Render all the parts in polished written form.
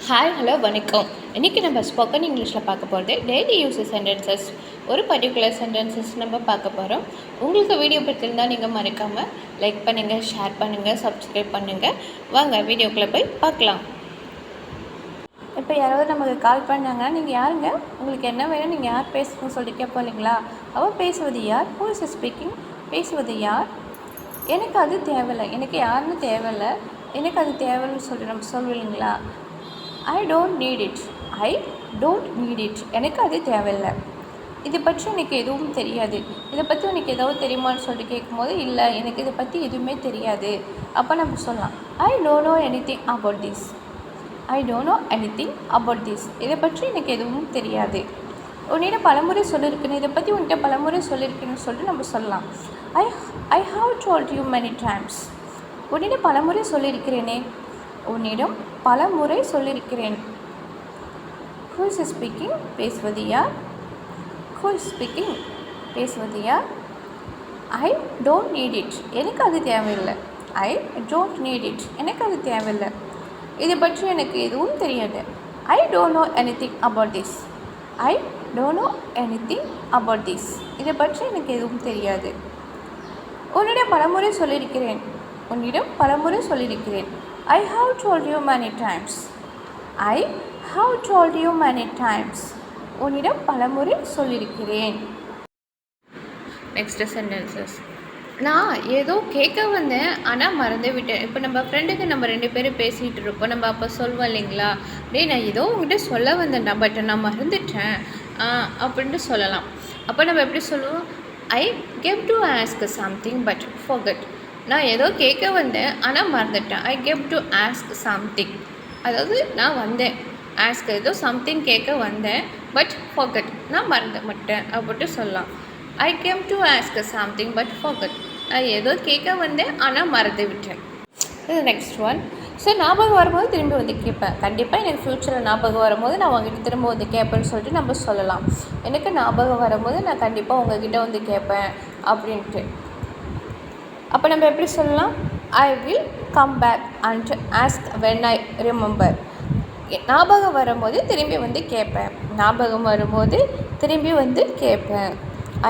Hi hello வணக்கம். இன்றைக்கி நம்ம ஸ்போக்கன் இங்கிலீஷில் பார்க்க போகிறது டெய்லி யூஸஸ் சென்டென்சஸ். ஒரு பர்டிகுலர் சென்டென்சஸ் நம்ம பார்க்க போகிறோம். உங்களுக்கு வீடியோ பிடிச்சிருந்தால் நீங்கள் மறக்காமல் லைக் பண்ணுங்கள், ஷேர் பண்ணுங்கள், சப்ஸ்கிரைப் பண்ணுங்கள். வாங்க வீடியோக்குள்ளே போய் பார்க்கலாம். இப்போ யாராவது நமக்கு கால் பண்ணாங்கன்னா நீங்கள் யாருங்க, உங்களுக்கு என்ன வேணும், நீங்கள் யார் பேசணும்னு சொல்லிட்டு கேட்போம் இல்லைங்களா? அவள் பேசுவது யார்? Who is speaking? பேசுவது யார்? எனக்கு அது தேவையில்லை, எனக்கு யாருன்னு தேவையில்லை, எனக்கு அது தேவைன்னு சொல்லிட்டு நம்ம சொல்லுவோம் இல்லைங்களா? ஐ don't need it. I don't need it. எனக்கு அது தேவையில்லை. இதை பற்றி எனக்கு எதுவும் தெரியாது. இதை பற்றி உனக்கு ஏதாவது தெரியுமான்னு சொல்லிட்டு கேட்கும்போது இல்லை, எனக்கு இதை பற்றி எதுவுமே தெரியாது. அப்போ நம்ம சொல்லலாம் ஐ don't know anything about this. I don't know anything about this. இதை பற்றி எனக்கு எதுவும் தெரியாது. உன்னிடம் பலமுறை சொல்லியிருக்கேன், இதை பற்றி உன்கிட்ட பலமுறை சொல்லியிருக்கேன்னு சொல்லிட்டு நம்ம சொல்லலாம் I I have told you many times. உன்னிடம் பலமுறை சொல்லியிருக்கிறேனே. உன்னிடம் பல முறை சொல்லியிருக்கிறேன். Who is speaking? பேசுவது யார்? Who is speaking? பேசுவது யார்? I don't need it. எனக்கு அது தேவையில்லை. I don't need it. எனக்கு அது தேவையில்லை. இதை பற்றி எனக்கு எதுவும் தெரியாது. I don't know anything about this. I don't know anything about this. இதை பற்றி எனக்கு எதுவும் தெரியாது. உன்னிடம் பலமுறை சொல்லியிருக்கிறேன். உன்னிடம் பலமுறை சொல்லியிருக்கிறேன். I have told you many times. I have told you many times. உன்னிடம் பலமுறை சொல்லியிருக்கிறேன். Next sentences. நான் ஏதோ கேட்க வந்தேன் ஆனால் மறந்து விட்டேன். இப்போ நம்ம ஃப்ரெண்டுக்கு நம்ம 2 பேரும் பேசிகிட்டு இருப்போம். நம்ம அப்போ சொல்வோம் இல்லைங்களா, டேய் நான் ஏதோ உங்ககிட்ட சொல்ல வந்தேன்டா, பட் நான் மறந்துட்டேன் அப்படின்ட்டு சொல்லலாம். அப்போ நம்ம எப்படி சொல்லுவோம்? I gave to ask something but forgot. நான் ஏதோ கேட்க வந்தேன் ஆனால் மறந்துட்டேன். I gave to ask something. அதாவது நான் வந்தேன், ஆஸ்க் ஏதோ சம்திங் கேட்க வந்தேன், பட் ஃபர்கட், நான் மறந்து மாட்டேன் அப்படின்ட்டு சொல்லலாம். I gave to ask something but forgot. நான் ஏதோ கேட்க வந்தேன் ஆனால் மறந்து விட்டேன். இது நெக்ஸ்ட் ஒன். ஸோ ஞாபகம் வரும்போது திரும்பி வந்து கேட்பேன். கண்டிப்பாக எனக்கு ஃப்யூச்சரில் ஞாபகம் வரும்போது நான் உங்ககிட்ட திரும்ப வந்து கேட்பேன்னு சொல்லிட்டு நம்ம சொல்லலாம். எனக்கு ஞாபகம் வரும்போது நான் கண்டிப்பாக உங்ககிட்ட வந்து கேட்பேன் அப்படின்ட்டு. அப்போ நம்ம எப்படி சொல்லலாம்? I will come back and ask when I remember. ஞாபகம் வரும்போது திரும்பி வந்து கேட்பேன். ஞாபகம் வரும்போது திரும்பி வந்து கேட்பேன்.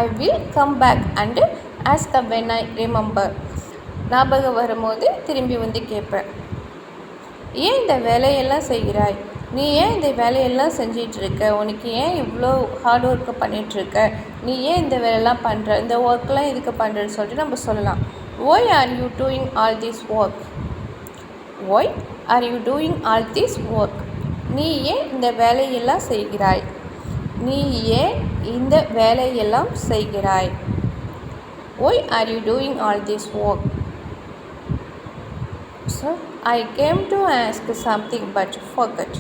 I will come back and ask when I remember. ஞாபகம் வரும்போது திரும்பி வந்து கேட்பேன். ஏன் இந்த வேலையெல்லாம் செய்கிறாய்? நீ ஏன் இந்த வேலையெல்லாம் செஞ்சிகிட்ருக்க? உனக்கு ஏன் இவ்வளோ ஹார்ட் ஒர்க்கு பண்ணிகிட்ருக்க? நீ ஏன் இந்த வேலையெல்லாம் பண்ணுற? இந்த ஒர்க்லாம் இதுக்கு பண்ணுறன்னு சொல்லிட்டு நம்ம சொல்லலாம். Why are you doing all this work? Why are you doing all this work? நீ ஏன் இந்த வேலையெல்லாம் செய்கிறாய்? நீ ஏன் இந்த வேலையெல்லாம் செய்கிறாய்? Why are you doing all this work? So, I came to ask something but forgot.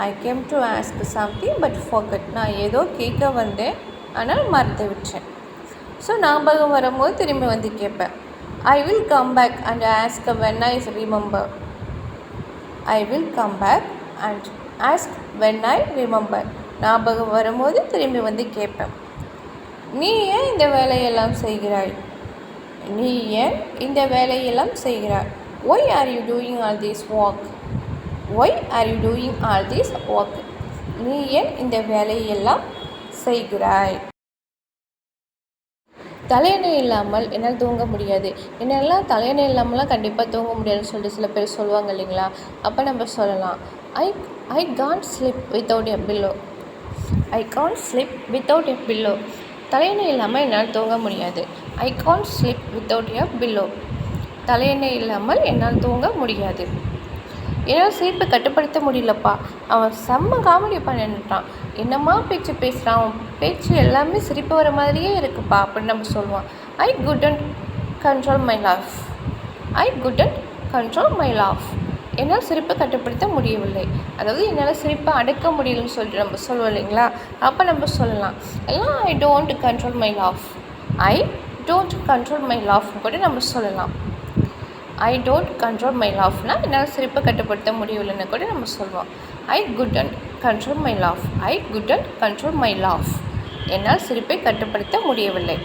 I came to ask something but forgot. நான் ஏதோ கேட்க வந்தேன் ஆனால் மறந்து விட்டேன். ஸோ ஞாபகம் வரும்போது திரும்பி வந்து கேட்பேன். I will come back and ask when I remember. I will come back and ask when I remember. ஞாபகம் வரும்போது திரும்பி வந்து கேட்பேன். நீ ஏன் இந்த வேலையெல்லாம் செய்கிறாய்? நீ ஏன் இந்த வேலையெல்லாம் செய்கிறாய்? Why are you doing all this work? Why are you doing all this work? நீ ஏன் இந்த வேலையெல்லாம் செய்கிறாய்? தலையணை இல்லாமல் என்னால் தூங்க முடியாது. என்னெல்லாம் தலையணை இல்லாமலாம் கண்டிப்பாக தூங்க முடியாதுன்னு சொல்லிட்டு சில பேர் சொல்லுவாங்க இல்லைங்களா? அப்போ நம்ம சொல்லலாம் I I can't sleep without a pillow. I can't sleep without a pillow. தலையணை இல்லாமல் என்னால் தூங்க முடியாது. I can't sleep without a pillow. தலையணை இல்லாமல் என்னால் தூங்க முடியாது. என்னால் சிரிப்பை கட்டுப்படுத்த முடியலப்பா, அவன் செம்ம காமெடி பண்ணிட்டான், என்னம்மா பேச்சு பேசுகிறான், அவன் பேச்சு எல்லாமே சிரிப்பு வர மாதிரியே இருக்குப்பா அப்படின்னு நம்ம சொல்லுவான். ஐ couldn't control my laugh. I couldn't control my laugh. என்னால் சிரிப்பை கட்டுப்படுத்த முடியவில்லை. அதாவது என்னால் சிரிப்பை அடக்க முடியலன்னு சொல்லிட்டு நம்ம சொல்லுவோம் இல்லைங்களா? அப்போ நம்ம சொல்லலாம் எல்லாம் I don't control my laugh. I don't control my laugh கூட நம்ம சொல்லலாம். ஐ டோன்ட் கண்ட்ரோல் மை லாஃப்னால் என்னால் சிரிப்பை கட்டுப்படுத்த முடியவில்லைன்னு கூட நம்ம சொல்லுவோம். ஐ couldn't control my laugh. I couldn't control my laugh. என்னால் சிரிப்பை கட்டுப்படுத்த முடியவில்லை.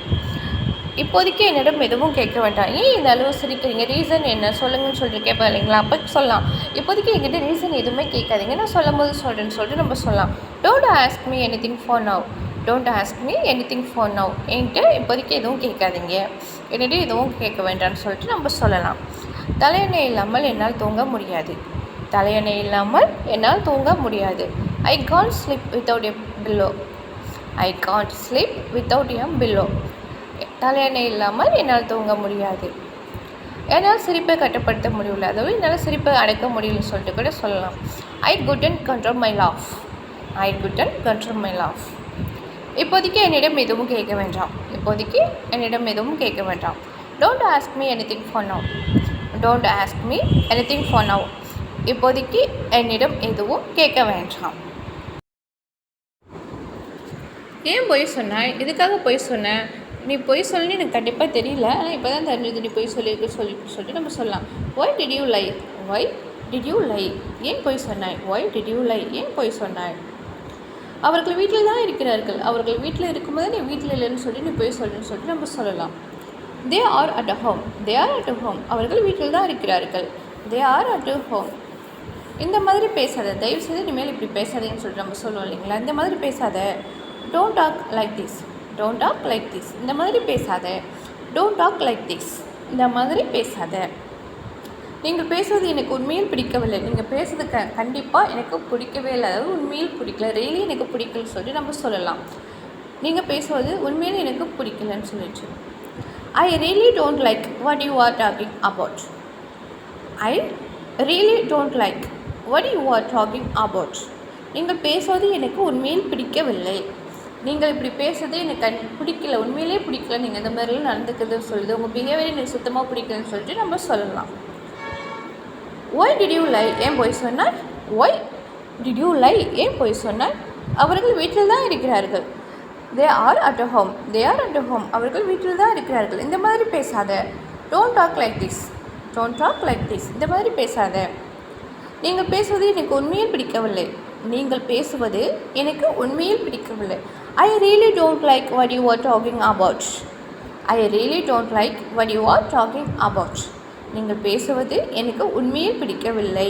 இப்போதைக்கு என்னிடம் எதுவும் கேட்க வேண்டாம். ஏன் இந்த அளவு சிரிக்கிறீங்க? ரீசன் என்ன சொல்லுங்கன்னு சொல்லிட்டு கேட்பேன் இல்லைங்களா? அப்போ சொல்லலாம், இப்போதைக்கு என்கிட்ட ரீசன் எதுவுமே கேட்காதீங்க, நான் சொல்லும்போது சொல்கிறேன்னு சொல்லிட்டு நம்ம சொல்லலாம். Don't ask me anything for now. Don't ask me anything for now. என்கிட்ட இப்போதைக்கு எதுவும் கேட்காதீங்க, என்னிட்ட எதுவும் கேட்க வேண்டாம்னு சொல்லிட்டு நம்ம சொல்லலாம். தலையணை இல்லாமல் என்னால் தூங்க முடியாது. தலையணை இல்லாமல் என்னால் தூங்க முடியாது. I can't sleep without a pillow. I can't sleep without a pillow. தலையணை இல்லாமல் என்னால் தூங்க முடியாது. என்னால் சிரிப்பை கட்டுப்படுத்த முடியல, அதாவது என்னால் சிரிப்பை அடக்க முடியலன்னு சொல்லிட்டு கூட சொல்லலாம். ஐ couldn't control my laugh. I couldn't control my laugh. இப்போதைக்கு என்னிடம் எதுவும் கேட்க வேண்டாம். இப்போதைக்கு என்னிடம் எதுவும் கேட்க வேண்டாம். Don't ask me anything for now. Don't ask me anything for now. இப்போதைக்கு என்னிடம் எதுவும் கேட்க வேண்டாம். ஏன் பொய் சொன்னாய்? இதுக்காக பொய் சொன்னேன். நீ பொய் சொல்லி எனக்கு கண்டிப்பாக தெரியல, ஆனால் இப்போ தான் தெரிஞ்சது நீ பொய் சொல்லிட்டு நம்ம சொல்லலாம். Why did you lie? Why did you lie? ஏன் பொய் சொன்னாய்? Why did you lie? ஏன் பொய் சொன்னாய்? அவர்கள் வீட்டில் தான் இருக்கிறார்கள். அவர்கள் வீட்டில் இருக்கும்போது நீ வீட்டில் இல்லைன்னு சொல்லி நீ பொய் சொல்லுன்னு சொல்லிட்டு நம்ம சொல்லலாம். தே are at home. They are at home. அவர்கள் வீட்டில் தான் இருக்கிறார்கள். They are at home. இந்த மாதிரி பேசாத, தயவுசெய்து இனிமேல் இப்படி பேசாதேன்னு சொல்லிட்டு நம்ம சொல்லுவோம் இல்லைங்களா? இந்த மாதிரி பேசாத. Don't talk like this. Don't talk like this. இந்த மாதிரி பேசாத. Don't talk like this. இந்த மாதிரி பேசாத. நீங்கள் பேசுவது எனக்கு உண்மையில் பிடிக்கவில்லை. நீங்கள் பேசுறது கண்டிப்பாக எனக்கு பிடிக்கவே இல்லை, அதாவது உண்மையில் பிடிக்கல, ரியலி எனக்கு பிடிக்கலன்னு சொல்லிட்டு நம்ம சொல்லலாம். நீங்கள் பேசுவது உண்மையில் எனக்கு பிடிக்கலன்னு சொல்லிட்டு. I really don't like what you are talking about. I really don't like what you are talking about. நீங்கள் பேசுவது எனக்கு உண்மையில் பிடிக்கவில்லை. நீங்கள் இப்படி பேசுறதே எனக்கு பிடிக்கல, உண்மையிலே பிடிக்கல, நீங்கள் இந்த மாதிரிலாம் நடந்துக்கிறதுன்னு சொல்லுது, உங்கள் பிஹேவியர் எனக்கு சுத்தமாக பிடிக்கலன்னு சொல்லிட்டு நம்ம சொல்லலாம். Why did you lie? ஏன் பொய் சொன்னாய்? Why did you lie? ஏன் பொய் சொன்னாய்? அவர்கள் வீட்டில் தான் இருக்கிறார்கள். They are at home. They are at home. அவர்கள் வீட்டில் தான் இருக்கிறார்கள். இந்த மாதிரி பேசாத. Don't talk like this. Don't talk like this. இந்த மாதிரி பேசாத. நீங்கள் பேசுவது எனக்கு உண்மையில் பிடிக்கவில்லை. நீங்கள் பேசுவது எனக்கு உண்மையில் பிடிக்கவில்லை. I really don't like what you are talking about. I really don't like what you are talking about. நீங்கள் பேசுவது எனக்கு உண்மையில் பிடிக்கவில்லை.